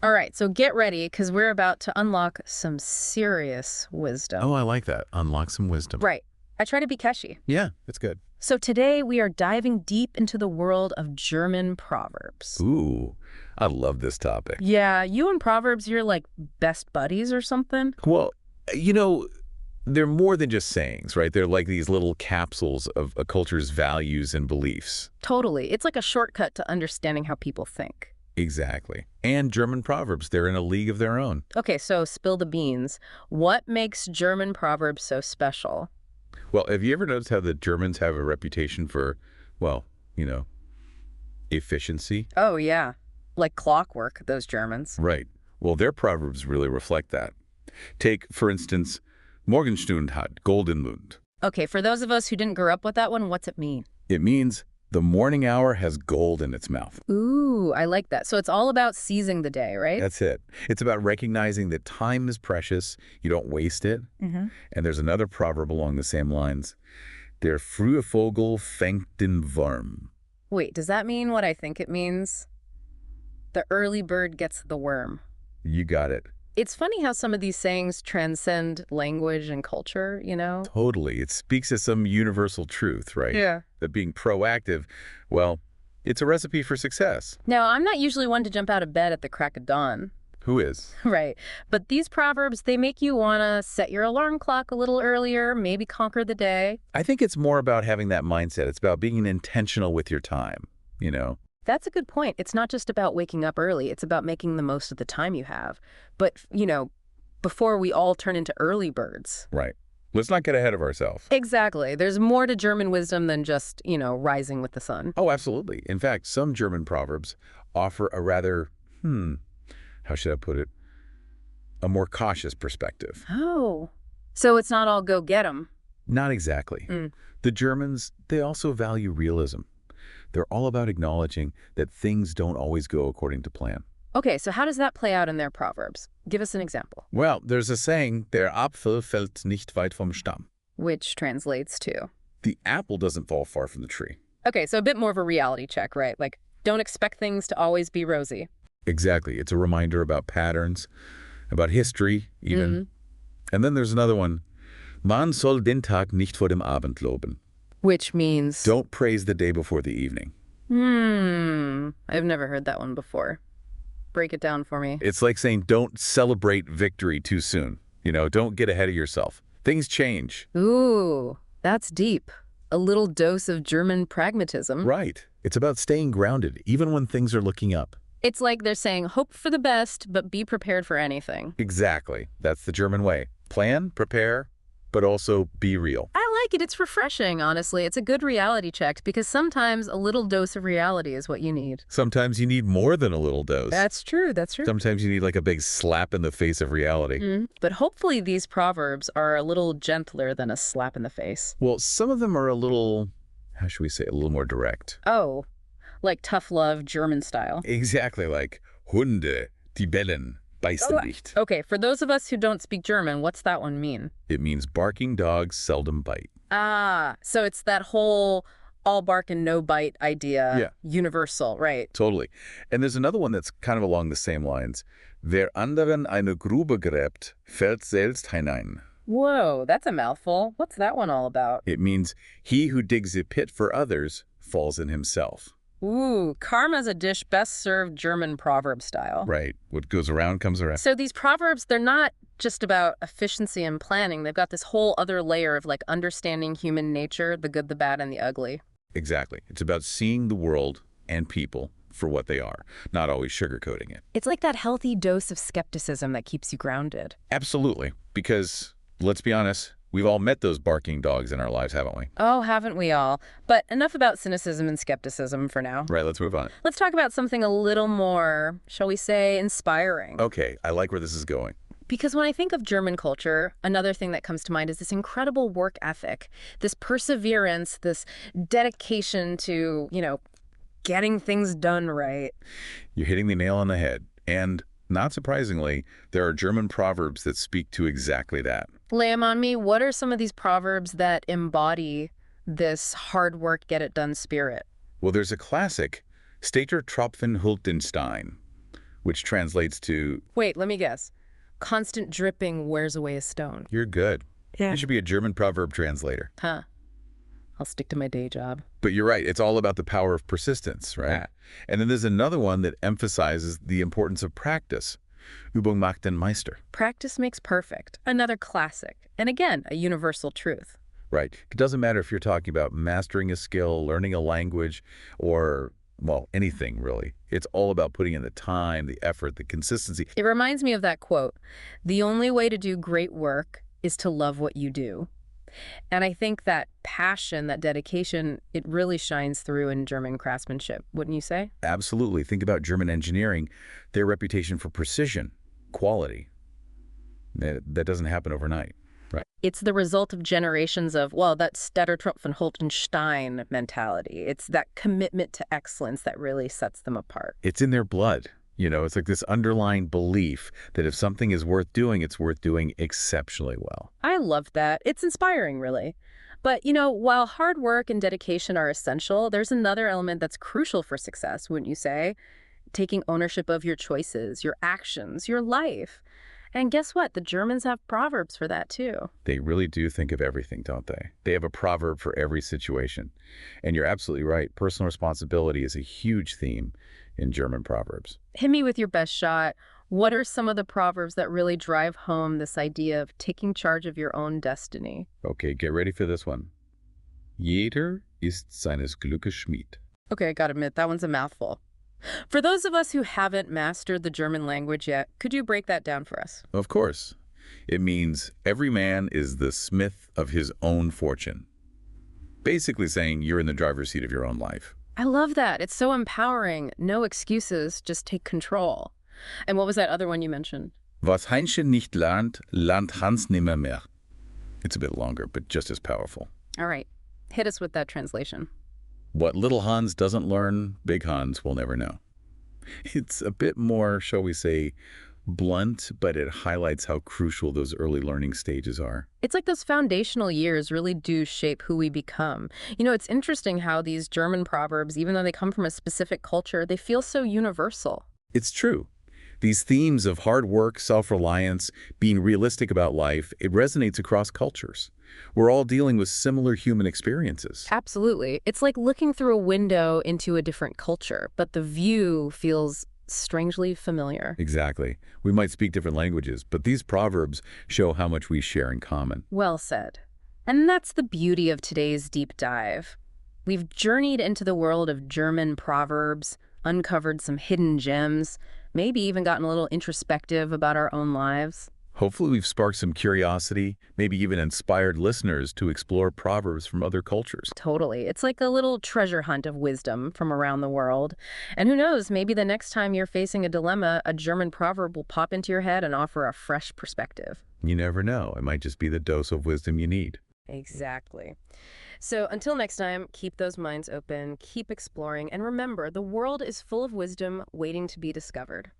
All right, so get ready because we're about to unlock some serious Oh, wisdom. I like that. Unlock some wisdom. Right. I try to be catchy. Yeah, it's good. So today we are diving deep into the world of German proverbs. Ooh, I love this topic. Yeah, you and Proverbs, you're like best buddies or something? Well, you know, they're more than just sayings, right? They're like these little capsules of a culture's values and beliefs. Totally. It's like a shortcut to understanding how people think. Exactly. And German proverbs, they're in a league of their own. Okay, so spill the beans. What makes German proverbs so special? Well, have you ever noticed how the Germans have a reputation for, well, you know, efficiency? Oh, yeah. Like clockwork, those Germans. Right. Well, their proverbs really reflect that. Take, for instance, Morgenstund hat golden Mund. Okay, for those of us who didn't grow up with that one, what's it mean? It means the morning hour has gold in its mouth. Ooh, I like that. So it's all about seizing the day, right? That's it. It's about recognizing that time is precious. You don't waste it. Mm-hmm. And there's another proverb along the same lines. Der frühe Vogel fängt den Wurm. Wait, does that mean what I think it means? The early bird gets the worm. You got it. It's funny how some of these sayings transcend language and culture, you know? Totally. It speaks to some universal truth, right? Yeah. That being proactive, well, it's a recipe for success. Now, I'm not usually one to jump out of bed at the crack of dawn. Who is? Right. But these proverbs, they make you want to set your alarm clock a little earlier, maybe conquer the day. I think it's more about having that mindset. It's about being intentional with your time, you know? That's a good point. It's not just about waking up early. It's about making the most of the time you have. But, you know, before we all turn into early birds. Right. Let's not get ahead of ourselves. Exactly. There's more to German wisdom than just, you know, rising with the sun. Oh, absolutely. In fact, some German proverbs offer a rather, how should I put it, a more cautious perspective. Oh. So it's not all go get 'em. Not exactly. Mm. The Germans, they also value realism. They're all about acknowledging that things don't always go according to plan. Okay, so how does that play out in their proverbs? Give us an example. Well, there's a saying, der Apfel fällt nicht weit vom Stamm. Which translates to. The apple doesn't fall far from the tree. Okay, so a bit more of a reality check, right? Like, don't expect things to always be rosy. Exactly. It's a reminder about patterns, about history, even. And then there's another one. Man soll den Tag nicht vor dem Abend loben. Which means... Don't praise the day before the evening. I've never heard that one before. Break it down for me. It's like saying don't celebrate victory too soon. You know, don't get ahead of yourself. Things change. Ooh, that's deep. A little dose of German pragmatism. Right. It's about staying grounded, even when things are looking up. It's like they're saying hope for the best, but be prepared for anything. Exactly. That's the German way. Plan, prepare, but also be real. I like it. It's refreshing, honestly. It's a good reality check because sometimes a little dose of reality is what you need. Sometimes you need more than a little dose. That's true. That's true. Sometimes you need like a big slap in the face of reality. But hopefully these proverbs are a little gentler than a slap in the face. Well, some of them are a little, how should we say, a little more direct. Oh, like tough love German style. Exactly, like Hunde, die bellen, beißen nicht. Okay, for those of us who don't speak German, what's that one mean? It means barking dogs seldom bite. Ah, so it's that whole all bark and no bite idea. Yeah. Universal, right? Totally. And there's another one that's kind of along the same lines. Wer anderen eine Grube gräbt, fällt selbst hinein. Whoa, that's a mouthful. What's that one all about? It means he who digs a pit for others falls in himself. Ooh, karma's a dish best served German proverb style. Right. What goes around comes around. So these proverbs, they're not just about efficiency and planning. They've got this whole other layer of like understanding human nature, the good, the bad, and the ugly. Exactly. It's about seeing the world and people for what they are, not always sugarcoating it. It's like that healthy dose of skepticism that keeps you grounded. Absolutely. Because, let's be honest, we've all met those barking dogs in our lives, haven't we? Oh, haven't we all? But enough about cynicism and skepticism for now. Right, let's move on. Let's talk about something a little more, shall we say, inspiring. Okay, I like where this is going. Because when I think of German culture, another thing that comes to mind is this incredible work ethic, this perseverance, this dedication to, you know, getting things done right. You're hitting the nail on the head. And not surprisingly, there are German proverbs that speak to exactly that. Lay 'em on me. What are some of these proverbs that embody this hard work, get it done spirit? Well, there's a classic, Steter Tropfen hält den Stein, which translates to, Wait, let me guess. Constant dripping wears away a stone. you're good. Yeah. You should be a German proverb translator. Huh. I'll stick to my day job. But you're right. It's all about the power of persistence, right? Yeah. And then there's another one that emphasizes the importance of practice. Übung macht den Meister. Practice makes perfect. Another classic. And again, a universal truth. Right. It doesn't matter if you're talking about mastering a skill, learning a language, or, well, anything really. It's all about putting in the time, the effort, the consistency. It reminds me of that quote, "The only way to do great work is to love what you do." And I think that passion, that dedication, it really shines through in German craftsmanship, wouldn't you say? Absolutely. Think about German engineering, their reputation for precision, quality. That doesn't happen overnight. Right. It's the result of generations of, well, that Städtertropfen Holtenstein mentality. It's that commitment to excellence that really sets them apart. It's in their blood. It's like this underlying belief that if something is worth doing, it's worth doing exceptionally well. I love that. It's inspiring, really. But, while hard work and dedication are essential, there's another element that's crucial for success, wouldn't you say? Taking ownership of your choices, your actions, your life. And guess what? The Germans have proverbs for that, too. They really do think of everything, don't they? They have a proverb for every situation. And you're absolutely right. Personal responsibility is a huge theme in German proverbs. Hit me with your best shot. What are some of the proverbs that really drive home this idea of taking charge of your own destiny? Okay, get ready for this one. Jeder ist seines Glückes Schmied. Okay, I gotta admit, that one's a mouthful. For those of us who haven't mastered the German language yet, could you break that down for us? Of course. It means every man is the smith of his own fortune. Basically saying you're in the driver's seat of your own life. I love that. It's so empowering. No excuses, just take control. And what was that other one you mentioned? Was Heinchen nicht lernt, lernt Hans nimmermehr. It's a bit longer, but just as powerful. All right, hit us with that translation. What little Hans doesn't learn, big Hans will never know. It's a bit more, shall we say, blunt, but it highlights how crucial those early learning stages are. It's like those foundational years really do shape who we become. It's interesting how these German proverbs, even though they come from a specific culture, they feel so universal. It's true. These themes of hard work, self-reliance, being realistic about life, it resonates across cultures. We're all dealing with similar human experiences. Absolutely. It's like looking through a window into a different culture, but the view feels strangely familiar. Exactly. We might speak different languages, but these proverbs show how much we share in common. Well said. And that's the beauty of today's deep dive. We've journeyed into the world of German proverbs, uncovered some hidden gems, maybe even gotten a little introspective about our own lives. Hopefully we've sparked some curiosity, maybe even inspired listeners to explore proverbs from other cultures. Totally. It's like a little treasure hunt of wisdom from around the world. And who knows, maybe the next time you're facing a dilemma, a German proverb will pop into your head and offer a fresh perspective. You never know. It might just be the dose of wisdom you need. Exactly. So until next time, keep those minds open, keep exploring, and remember, the world is full of wisdom waiting to be discovered.